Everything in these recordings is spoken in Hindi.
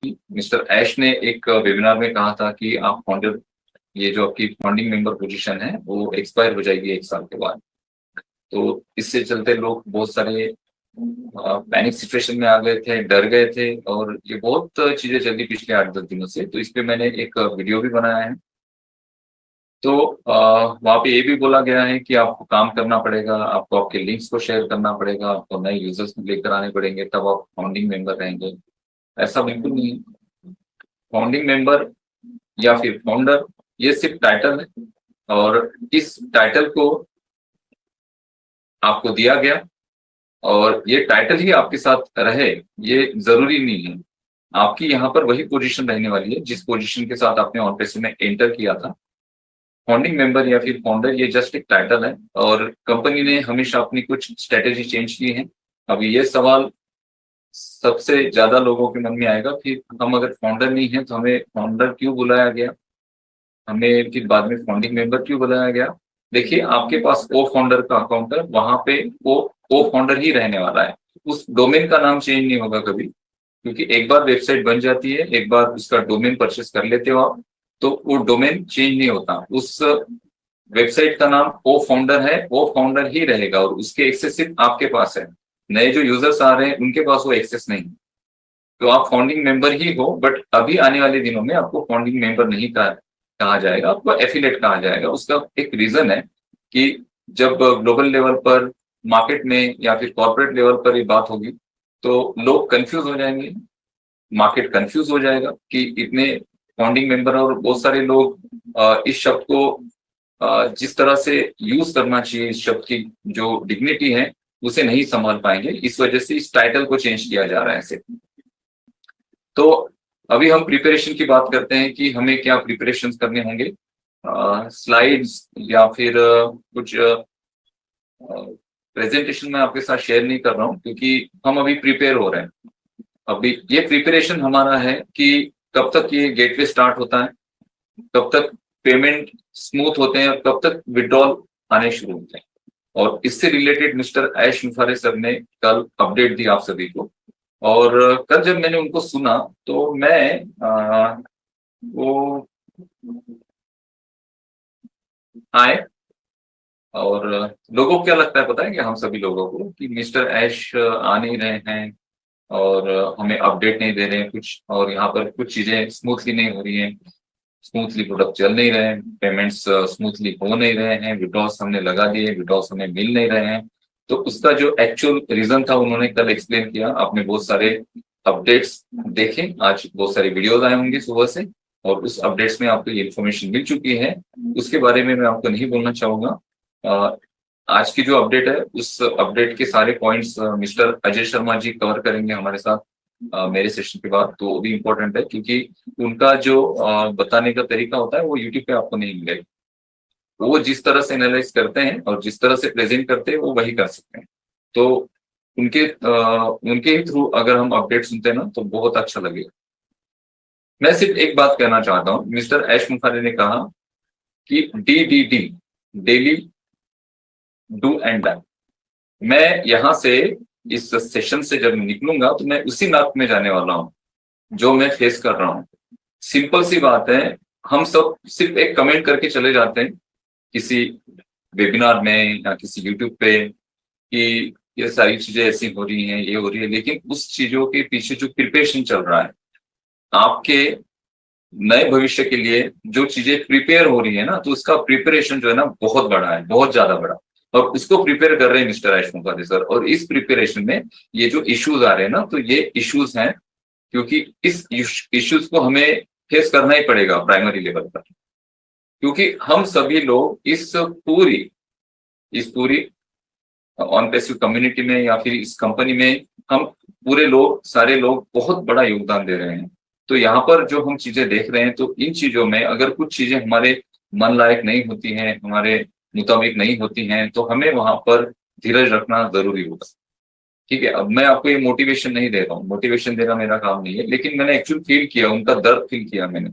मिस्टर ऐश ने एक वेबिनार में कहा था कि आप फाउंडर, ये जो आपकी फाउंडिंग मेंबर पोजीशन है वो एक्सपायर हो जाएगी 1 साल के बाद। तो इससे चलते लोग बहुत सारे पैनिक सिचुएशन में आ गए थे, डर गए थे, और ये बहुत चीजें चली पिछले 8-10 दिनों से। तो इस पे मैंने एक वीडियो भी बनाया है। तो वहाँ पे ये भी बोला गया है कि आपको काम करना पड़ेगा, आपको आपके लिंक्स को शेयर करना पड़ेगा, आपको नए यूजर्स लेकर आने पड़ेंगे, तब आप फाउंडिंग मेंबर रहेंगे। ऐसा बिल्कुल नहीं है। फाउंडिंग मेंबर या फिर फाउंडर ये सिर्फ टाइटल है, और इस टाइटल को आपको दिया गया, और ये टाइटल ही आपके साथ रहे ये जरूरी नहीं है। आपकी यहाँ पर वही पोजीशन रहने वाली है जिस पोजीशन के साथ आपने ऑन पेसी में एंटर किया था। फाउंडिंग मेंबर या फिर फाउंडर ये जस्ट एक टाइटल है, और कंपनी ने हमेशा अपनी कुछ स्ट्रेटेजी चेंज की है। अभी ये सवाल सबसे ज्यादा लोगों के मन में आएगा, फिर हम अगर फाउंडर नहीं है तो हमें फाउंडर क्यों बुलाया गया, हमें फिर बाद में फाउंडिंग मेंबर क्यों बुलाया गया। देखिए, आपके पास ओ फाउंडर का अकाउंट है, वहां पे ओ फाउंडर ही रहने वाला है। उस डोमेन का नाम चेंज नहीं होगा कभी, क्योंकि एक बार वेबसाइट बन जाती है, एक बार उसका डोमेन परचेस कर लेते हो आप, तो वो डोमेन चेंज नहीं होता। उस वेबसाइट का नाम ओ फाउंडर है, वो फाउंडर ही रहेगा, और उसके एक्सेस सिर्फ आपके पास है। नए जो यूजर्स आ रहे हैं उनके पास वो एक्सेस नहीं है। तो आप फाउंडिंग मेंबर ही हो, बट अभी आने वाले दिनों में आपको फाउंडिंग मेंबर नहीं कहा जाएगा, आपको एफिलेट कहा जाएगा। उसका एक रीजन है कि जब ग्लोबल लेवल पर, मार्केट में या फिर कॉर्पोरेट लेवल पर ये बात होगी तो लोग कंफ्यूज हो जाएंगे, मार्केट कंफ्यूज हो जाएगा कि इतने फाउंडिंग मेंबर और बहुत सारे लोग इस शब्द को जिस तरह से यूज करना चाहिए, इस शब्द की जो डिग्निटी है उसे नहीं संभाल पाएंगे। इस वजह से इस टाइटल को चेंज किया जा रहा है सिर्फ। तो अभी हम प्रिपरेशन की बात करते हैं कि हमें क्या प्रिपरेशन करने होंगे। स्लाइड्स या फिर कुछ प्रेजेंटेशन में आपके साथ शेयर नहीं कर रहा हूँ, क्योंकि हम अभी प्रिपेयर हो रहे हैं। अभी ये प्रिपरेशन हमारा है कि कब तक ये गेटवे स्टार्ट होता है, कब तक पेमेंट स्मूथ होते हैं, और कब तक विड्रॉल आने शुरू होते हैं। और इससे रिलेटेड मिस्टर ऐश मुफारे सर ने कल अपडेट दी आप सभी को, और कल जब मैंने उनको सुना तो मैं वो आए, और लोगों को क्या लगता है पता है कि हम सभी लोगों को कि मिस्टर ऐश आ नहीं रहे हैं, और हमें अपडेट नहीं दे रहे हैं कुछ, और यहाँ पर कुछ चीजें स्मूथली नहीं हो रही हैं, स्मूथली प्रोडक्ट चल नहीं रहे हैं, पेमेंट्स स्मूथली हो नहीं रहे हैं, विड्रॉल्स हमने लगा दिए, विड्रॉल्स हमें मिल नहीं रहे हैं। तो उसका जो एक्चुअल रीजन था उन्होंने कल एक्सप्लेन किया। आपने बहुत सारे अपडेट्स देखे, आज बहुत सारी वीडियोज आए होंगे सुबह से, और उस अपडेट्स में आपको ये इन्फॉर्मेशन मिल चुकी है। उसके बारे में मैं आपको नहीं बोलना चाहूंगा। आज की जो अपडेट है उस अपडेट के सारे points mister Ajay Sharma ji cover करेंगे हमारे साथ मेरे सेशन के बाद। तो वो भी इम्पोर्टेंट है, क्योंकि उनका जो बताने का तरीका होता है वो यूट्यूब पे आपको नहीं मिलेगा। वो जिस तरह से एनालाइज करते हैं और जिस तरह से प्रेजेंट करते हैं वो वही कर सकते हैं। तो उनके ही थ्रू अगर हम अपडेट सुनते हैं ना तो बहुत अच्छा लगेगा। मैं सिर्फ एक बात कहना चाहता हूँ, मिस्टर ऐश मुखारी ने कहा कि DDD, daily do and die. मैं यहाँ से इस सेशन से जब निकलूंगा तो मैं उसी मार्ग में जाने वाला हूँ जो मैं फेस कर रहा हूँ। सिंपल सी बात है, हम सब सिर्फ एक कमेंट करके चले जाते हैं किसी वेबिनार में या किसी यूट्यूब पे कि ये सारी चीजें ऐसी हो रही हैं, ये हो रही है, लेकिन उस चीजों के पीछे जो प्रिपरेशन चल रहा है आपके नए भविष्य के लिए, जो चीजें प्रिपेयर हो रही है ना, तो उसका प्रिपरेशन जो है ना बहुत बड़ा है, बहुत ज्यादा बड़ा। और उसको प्रिपेयर कर रहे हैं मिस्टर ऐश मुखर्जी सर। और इस प्रिपरेशन में ये जो इश्यूज आ रहे हैं ना, तो ये इश्यूज हैं क्योंकि इस इश्यूज को हमें फेस करना ही पड़ेगा प्राइमरी लेवल पर, क्योंकि हम सभी लोग इस पूरी ऑन पैसिव कम्युनिटी में या फिर इस कंपनी में हम पूरे लोग, सारे लोग बहुत बड़ा योगदान दे रहे हैं। तो यहाँ पर जो हम चीजें देख रहे हैं, तो इन चीजों में अगर कुछ चीजें हमारे मन लायक नहीं होती हैं, हमारे मुताबिक नहीं होती हैं, तो हमें वहां पर धीरज रखना जरूरी होगा। ठीक है, अब मैं आपको ये मोटिवेशन नहीं दे रहा हूँ, मोटिवेशन देना मेरा काम नहीं है, लेकिन मैंने एक्चुअल फील किया, उनका दर्द फील किया मैंने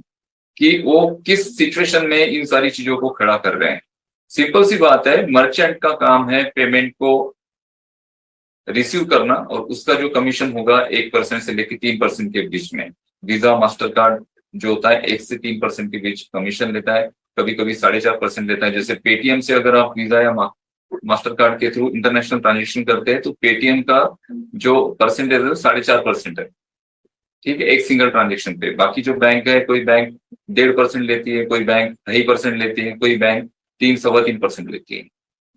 कि वो किस सिचुएशन में इन सारी चीजों को खड़ा कर रहे हैं। सिंपल सी बात है, मर्चेंट का काम है पेमेंट को रिसीव करना, और उसका जो कमीशन होगा 1% से लेकर 3% के बीच में। वीजा मास्टर कार्ड जो होता है 1 से 3% के बीच कमीशन लेता है, कभी कभी 4.5% लेता है। जैसे पेटीएम से अगर आप वीजा या मास्टर कार्ड के थ्रू इंटरनेशनल ट्रांजेक्शन करते हैं तो पेटीएम का जो परसेंटेज है 4.5% है, ठीक है, एक सिंगल ट्रांजेक्शन पे। बाकी जो बैंक है, कोई बैंक 1.5% लेती है, कोई बैंक 2.5% लेती है, कोई बैंक 3-3.25% लेती है,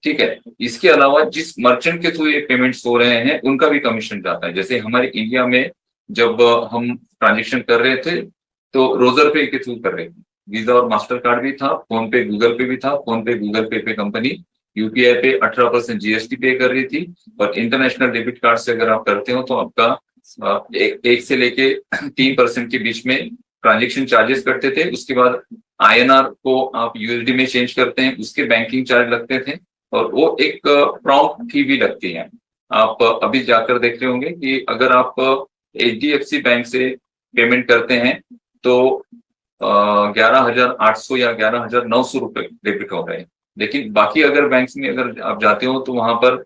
ठीक है। इसके अलावा जिस मर्चेंट के थ्रू ये पेमेंट्स हो रहे हैं उनका भी कमीशन जाता है। जैसे हमारे इंडिया में जब हम ट्रांजेक्शन कर रहे थे तो रोजर पे के थ्रू कर रहे थे, वीजा और मास्टर कार्ड भी था, फोन पे गूगल पे भी था। फोन पे गूगल पे कंपनी यूपीआई पे 18% जीएसटी पे कर रही थी, और इंटरनेशनल डेबिट कार्ड से अगर आप करते हो तो आपका एक से लेके 3% के बीच में ट्रांजेक्शन चार्जेस कटते थे। उसके बाद आईएनआर को आप यूएसडी में चेंज करते हैं, उसके बैंकिंग चार्ज लगते थे, और वो एक प्रॉम्प्ट फी भी लगती है। आप अभी जाकर देख रहे होंगे कि अगर आप एचडीएफसी बैंक से पेमेंट करते हैं तो 11,800 या 11,900 रुपए डेबिट हो रहे हैं। लेकिन बाकी अगर बैंक में अगर आप जाते हो तो वहां पर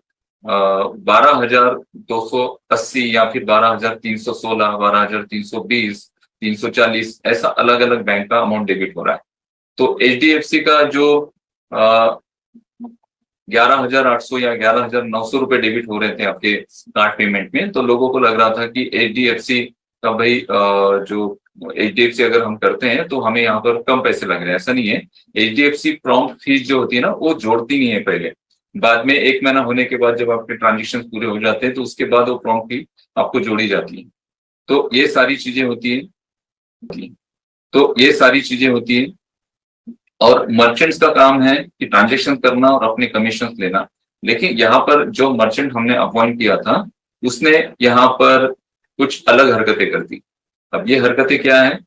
12,280 या फिर 12,316, 12,320, 340, ऐसा अलग अलग बैंक का अमाउंट डेबिट हो रहा है। तो एचडीएफसी का जो 11,800 या 11,900 रुपए डेबिट हो रहे थे आपके कार्ड पेमेंट में, तो लोगों को लग रहा था कि एचडीएफसी का भाई जो एचडीएफसी अगर हम करते हैं तो हमें यहाँ पर कम पैसे लग रहे हैं। ऐसा नहीं है, एचडीएफसी प्रॉम्प्ट फीस जो होती है ना वो जोड़ती नहीं है पहले, बाद में 1 महीना होने के बाद जब आपके ट्रांजेक्शन पूरे हो जाते हैं तो उसके बाद वो प्रॉम्प्ट फी आपको जोड़ी जाती है। तो ये सारी चीजें होती है, तो ये सारी चीजें होती है। और मर्चेंट्स का काम है कि ट्रांजेक्शन करना और अपने कमीशन लेना। लेकिन यहाँ पर जो मर्चेंट हमने अपॉइंट किया था उसने यहाँ पर कुछ अलग हरकतें कर दी। अब ये हरकतें क्या है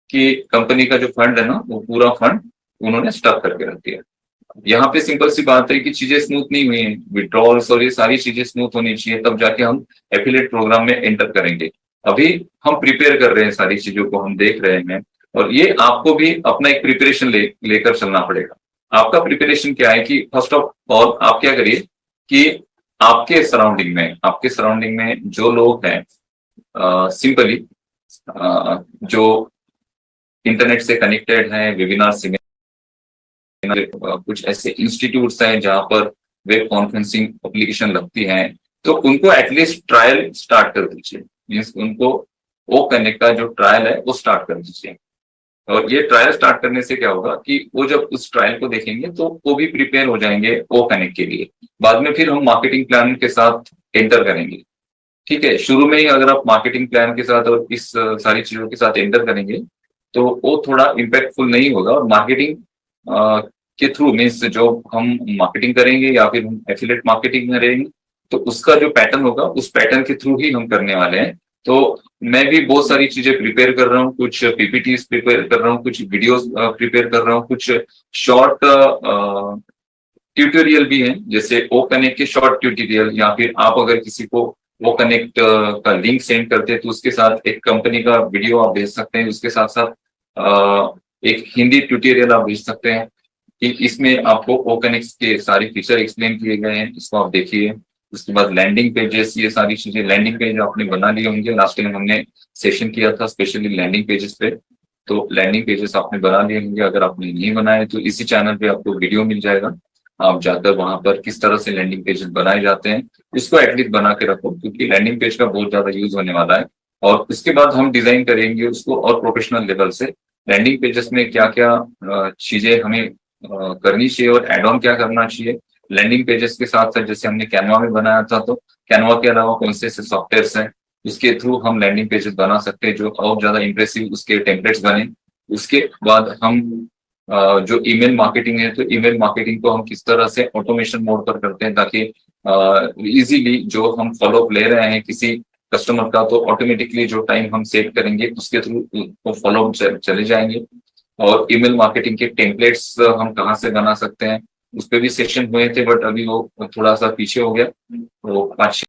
कि कंपनी का जो फंड है ना वो पूरा फंड उन्होंने स्टक करके रख दिया। यहाँ पे सिंपल सी बात है कि चीजें स्मूथ नहीं हुई हैं, विड्रॉल्स और ये सारी चीजें स्मूथ होनी चाहिए, तब जाके हम एफिलिएट प्रोग्राम में एंटर करेंगे। अभी हम प्रिपेयर कर रहे हैं, सारी चीजों को हम देख रहे हैं, और ये आपको भी अपना एक प्रिपरेशन लेकर चलना पड़ेगा। आपका प्रिपरेशन क्या है कि फर्स्ट ऑफ ऑल आप क्या करिए कि आपके सराउंडिंग में जो लोग हैं सिंपली जो इंटरनेट से कनेक्टेड हैं, वेबिनार से कुछ ऐसे इंस्टीट्यूट्स हैं जहां पर वेब कॉन्फ्रेंसिंग एप्लीकेशन लगती हैं, तो उनको एटलीस्ट ट्रायल स्टार्ट कर दीजिए। मीन्स उनको ओ कनेक्ट का जो ट्रायल है वो स्टार्ट कर दीजिए। और ये ट्रायल स्टार्ट करने से क्या होगा कि वो जब उस ट्रायल को देखेंगे तो वो भी प्रिपेयर हो जाएंगे ओ कनेक्ट के लिए। बाद में फिर हम मार्केटिंग प्लान के साथ एंटर करेंगे, ठीक है। शुरू में ही अगर आप मार्केटिंग प्लान के साथ और इस सारी चीजों के साथ एंटर करेंगे तो वो थोड़ा इम्पैक्टफुल नहीं होगा। और मार्केटिंग के थ्रू मीन्स जो हम मार्केटिंग करेंगे या फिर हम एफिलिएट मार्केटिंग करेंगे तो उसका जो पैटर्न होगा उस पैटर्न के थ्रू ही हम करने वाले हैं। तो मैं भी बहुत सारी चीजें प्रिपेयर कर रहा हूँ, कुछ पीपीटीज प्रिपेयर कर रहा हूँ, कुछ वीडियोस प्रिपेयर कर रहा हूँ, कुछ शॉर्ट ट्यूटोरियल भी हैं, जैसे ओ कनेक्ट के शॉर्ट ट्यूटोरियल, या फिर आप अगर किसी को वो कनेक्ट का लिंक सेंड करते हैं तो उसके साथ एक कंपनी का वीडियो आप भेज सकते हैं, उसके साथ साथ एक हिंदी ट्यूटोरियल आप भेज सकते हैं कि इसमें आपको ओ कनेक्ट के सारे फीचर एक्सप्लेन किए गए हैं, इसको आप देखिए। उसके बाद लैंडिंग पेजेस, ये सारी चीजें, लैंडिंग पेज आपने बना लिए होंगे, लास्ट टाइम हमने सेशन किया था स्पेशली लैंडिंग पेजेस पे, तो लैंडिंग पेजेस आपने बना लिए होंगे। अगर आपने नहीं बनाए तो इसी चैनल पे आपको वीडियो मिल जाएगा, आप जाकर वहां पर किस तरह से लैंडिंग पेजेस बनाए जाते हैं इसको एटलीस्ट बना के रखो, क्योंकि लैंडिंग पेज का बहुत ज्यादा यूज होने वाला है। और उसके बाद हम डिजाइन करेंगे उसको और प्रोफेशनल लेवल से, लैंडिंग पेजेस में क्या क्या चीजें हमें करनी चाहिए और एड ऑन क्या करना चाहिए। लैंडिंग पेजेस के साथ साथ जैसे हमने कैनवा में बनाया था, तो कैनवा के अलावा कौन से सॉफ्टवेयर हैं उसके थ्रू हम लैंडिंग पेजेस बना सकते हैं जो और ज्यादा इंप्रेसिव उसके टेम्पलेट्स बने। उसके बाद हम जो ईमेल मार्केटिंग है, तो ईमेल मार्केटिंग को हम किस तरह से ऑटोमेशन मोड पर करते हैं ताकि इजीली जो हम फॉलोअप ले रहे हैं किसी कस्टमर का, तो ऑटोमेटिकली जो टाइम हम सेव करेंगे उसके थ्रू वो फॉलोअप चले जाएंगे। और ईमेल मार्केटिंग के टेम्पलेट्स हम कहाँ से बना सकते हैं उस पर भी सेशन हुए थे, बट अभी वो थोड़ा सा पीछे हो गया, वो 5-6